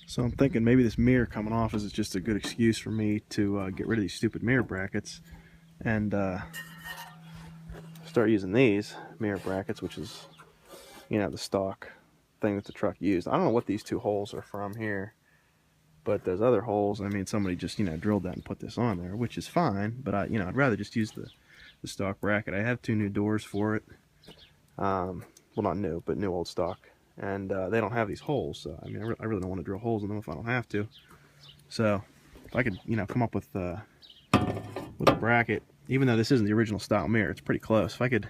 So I'm thinking maybe this mirror coming off is just a good excuse for me to get rid of these stupid mirror brackets and start using these mirror brackets, which is, you know, the stock thing that the truck used. I don't know what these two holes are from here, but those other holes, I mean, somebody just, you know, drilled that and put this on there, which is fine, but I'd rather just use the stock bracket. I have two new doors for it. Well, not new, but new old stock. And they don't have these holes, so I mean, I really don't want to drill holes in them if I don't have to. So if I could, you know, come up with a bracket, even though this isn't the original style mirror, it's pretty close. If I could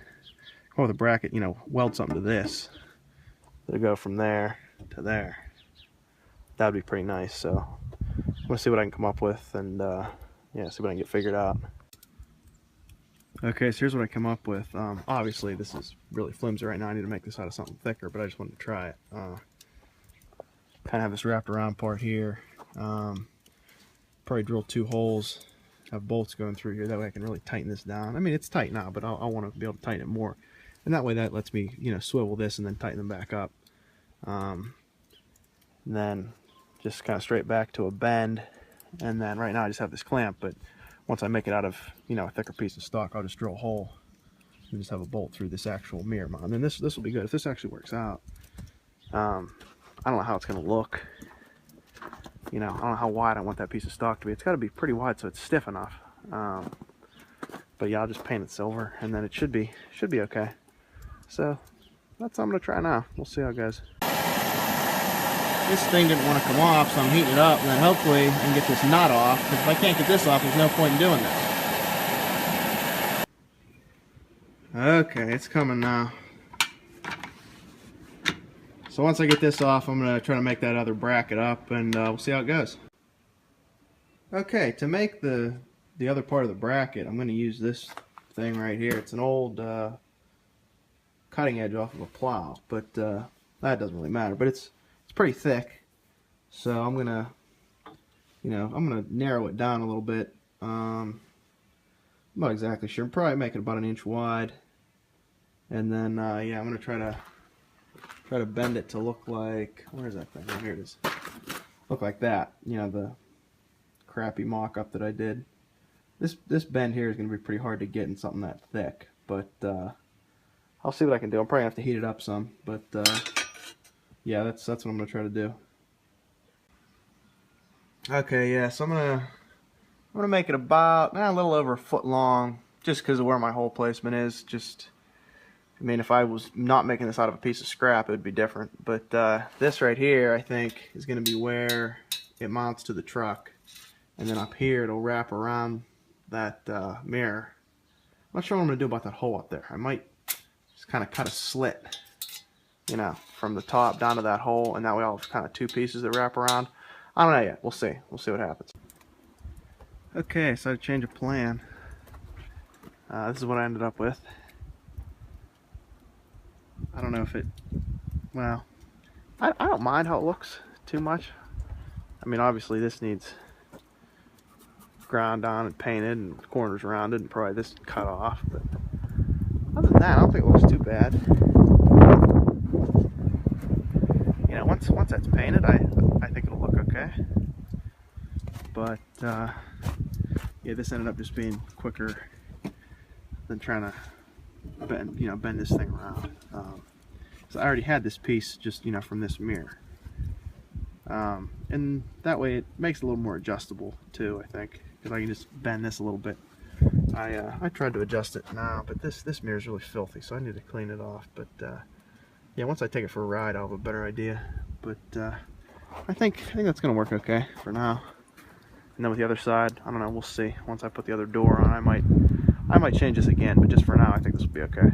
come up with a bracket, you know, weld something to this that'll go from there to there, that'd be pretty nice. So I'm gonna see what I can come up with, and yeah, see what I can get figured out. Okay, so here's what I come up with. Obviously, this is really flimsy right now. I need to make this out of something thicker, but I just wanted to try it. Kind of have this wrapped around part here. Probably drill 2 holes, have bolts going through here. That way I can really tighten this down. I mean, it's tight now, but I want to be able to tighten it more. And that way that lets me, you know, swivel this and then tighten them back up. And then just kind of straight back to a bend. And then right now I just have this clamp, but once I make it out of, you know, a thicker piece of stock, I'll just drill a hole and just have a bolt through this actual mirror mount. And then this will be good if this actually works out. I don't know how it's going to look. You know, I don't know how wide I want that piece of stock to be. It's got to be pretty wide so it's stiff enough. But yeah, I'll just paint it silver, and then it should be okay. So that's what I'm going to try now. We'll see how it goes. This thing didn't want to come off, so I'm heating it up, and then hopefully I can get this knot off, because if I can't get this off, there's no point in doing this. Okay, it's coming now. So once I get this off, I'm going to try to make that other bracket up, and we'll see how it goes. Okay, to make the other part of the bracket, I'm going to use this thing right here. It's an old cutting edge off of a plow, but that doesn't really matter. But it's pretty thick, so I'm gonna, you know, I'm gonna narrow it down a little bit. I'm not exactly sure. Probably make it about 1 inch wide, and then yeah, I'm gonna try to bend it to look like, where's that thing? Oh, here it is. Look like that. You know, the crappy mock-up that I did. This bend here is gonna be pretty hard to get in something that thick, but I'll see what I can do. I'm probably gonna have to heat it up some, but yeah, that's what I'm gonna try to do. Okay, yeah, so I'm gonna make it about a little over 1 foot long, just because of where my hole placement is. Just, I mean, if I was not making this out of a piece of scrap, it would be different. But this right here, I think, is gonna be where it mounts to the truck, and then up here it'll wrap around that mirror. I'm not sure what I'm gonna do about that hole up there. I might just kind of cut a slit, you know, from the top down to that hole, and that way I'll have kind of 2 pieces that wrap around. I don't know yet. We'll see. We'll see what happens. Okay, so I change of plan. This is what I ended up with. I don't know if it, well, I don't mind how it looks too much. I mean, obviously this needs ground down and painted and corners rounded and probably this cut off, but other than that, I don't think it looks too bad. You know, once that's painted, I think it'll look okay. But yeah, this ended up just being quicker than trying to bend this thing around. So I already had this piece just, you know, from this mirror, and that way it makes it a little more adjustable too, I think, because I can just bend this a little bit. I tried to adjust it now, but this mirror is really filthy, so I need to clean it off. But yeah, once I take it for a ride, I'll have a better idea. But I think that's gonna work okay for now. And then with the other side, I don't know, we'll see. Once I put the other door on, I might change this again, but just for now, I think this will be okay.